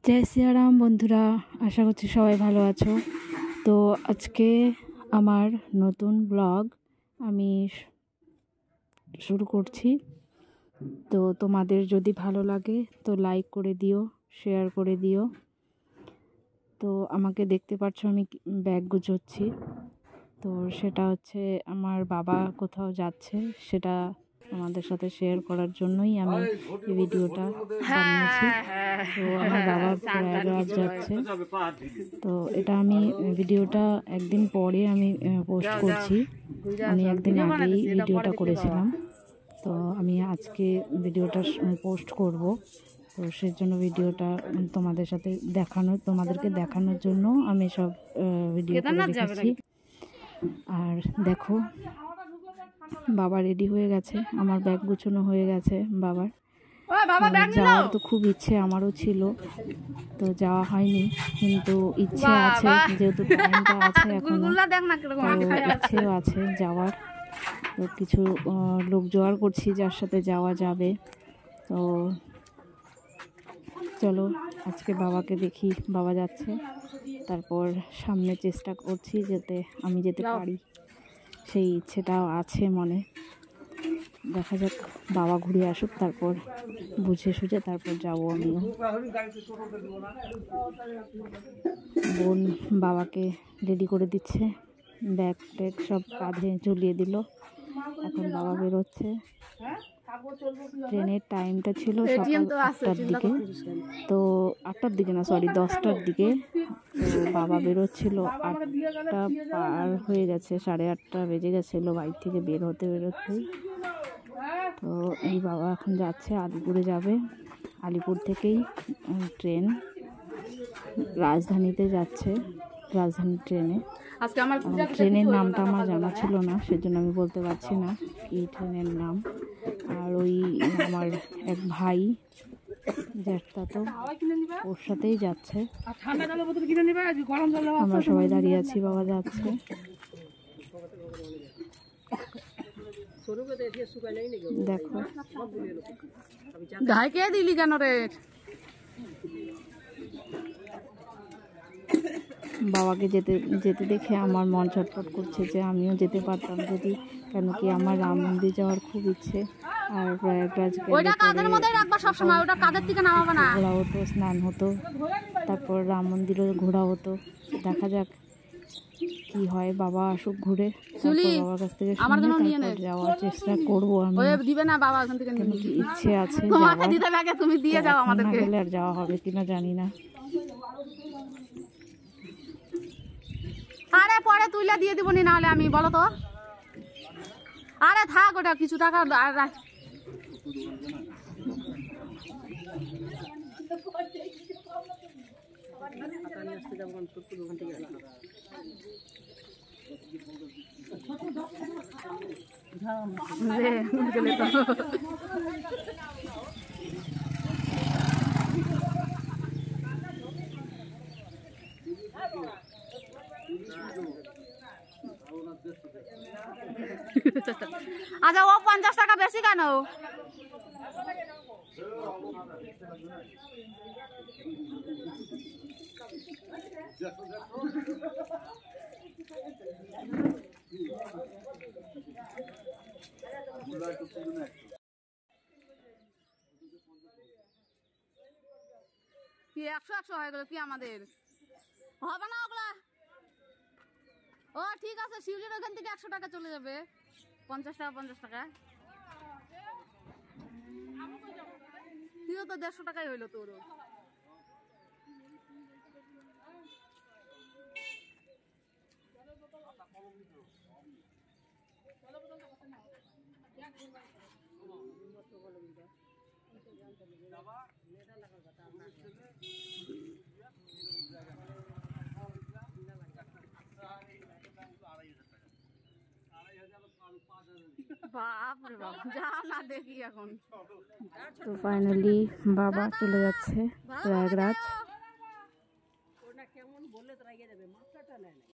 জয় সিয়ারাম বন্ধুরা, আশা করছি সবাই ভালো আছো। তো আজকে আমার নতুন ব্লগ আমি শুরু করছি। তো তোমাদের যদি ভালো লাগে তো লাইক করে দিও, শেয়ার করে দিও। তো আমাকে দেখতে পাচ্ছ আমি ব্যাগ গুছোচ্ছি। তো সেটা হচ্ছে আমার বাবা কোথাও যাচ্ছে, সেটা আমাদের সাথে শেয়ার করার জন্যই আমি এই ভিডিওটা বানিয়েছি। তো আমার বাবা প্রয়াগরাজ যাচ্ছে, তো এটা আমি ভিডিওটা একদিন পরে আমি পোস্ট করছি। আমি একদিন আগেই ভিডিওটা করেছিলাম, তো আমি আজকে ভিডিওটা পোস্ট করব। তো সেই জন্য ভিডিওটা তোমাদেরকে দেখানোর জন্য আমি সব ভিডিও করে রেখেছি। আর দেখো, বাবা রেডি হয়ে গেছে, আমার ব্যাগ গুছানো হয়ে গেছে বাবার। যাওয়ার তো খুব ইচ্ছে আমারও ছিল, তো যাওয়া হয়নি, কিন্তু ইচ্ছে আছে, যেহেতু টাইমটা আছে এখনো, ইচ্ছেও আছে যাওয়ার। তো কিছু লোক জোগাড় করছি যার সাথে যাওয়া যাবে। তো চলো আজকে বাবাকে দেখি, বাবা যাচ্ছে, তারপর সামনে চেষ্টা করছি আমি যেতে পারি, সেই ইচ্ছেটাও আছে মনে। দেখা যাক, বাবা ঘুরে আসুক, তারপর বুঝে সুঝে তারপর যাবো আমিও। বোন বাবাকে রেডি করে দিচ্ছে, ব্যাগ ট্যাগ সব কাঁধে ঝুলিয়ে দিল। এখন বাবা বেরোচ্ছে। ট্রেনের টাইমটা ছিল সকাল 8টার দিকে, তো 8টার দিকে না, সরি 10টার দিকে। তো বাবা বেরোচ্ছিল, 8টা পার হয়ে গেছে, 8:30 বেজে গেছিলো বাইক থেকে বের হতেই। তো এই বাবা এখন যাচ্ছে, আলিপুরে যাবে। আলিপুর থেকেই ট্রেন রাজধানীতে যাচ্ছে, রাজধানী ট্রেনে। ট্রেনের নামটা আমার জানা ছিল না, সেজন্য আমি বলতে পারছি না কি ট্রেনের নাম। আর ওই আমার এক ভাই জ্যাঠতো, ওর সাথেই যাচ্ছে। আমরা সবাই দাঁড়িয়ে আছি, বাবা যাচ্ছে। দেখো ঢাইকে দিলি কেন রে? বাবাকে যেতে যেতে দেখে আমার মন ছটফট করছে যে আমিও যেতে পারতাম যদি, কেন কি আমার রাম মন্দির যাওয়ার খুব ইচ্ছে। আর প্রয়াগরাজ ঘোরা হতো, স্নান হতো, তারপর রাম মন্দিরও ঘোরা হতো। দেখা যাক কি হয়, বাবা আসুক ঘুরে, বাবার কাছ থেকে শুনে যাওয়ার চেষ্টা করবো আমি। ইচ্ছে আছে, আর যাওয়া হবে কিনা জানি না। আরে পরে তুইলা দিয়ে দিব, না হলে আমি, বলো তো। আরে থাক, ওটা কিছু টাকা আচ্ছা, ও 50 টাকা বেশি কেন? কি 100 হয়ে গেল কি আমাদের? হবে না ওগুলা। ও ঠিক আছে, শিউলির ওখান থেকে 100 টাকা চলে যাবে, 50 টাকা 50 টাকা। তুইও তো 150 টাকাই হইলো তোরও। তো ফাইনালি বাবা চলে যাচ্ছে প্রয়াগরাজ।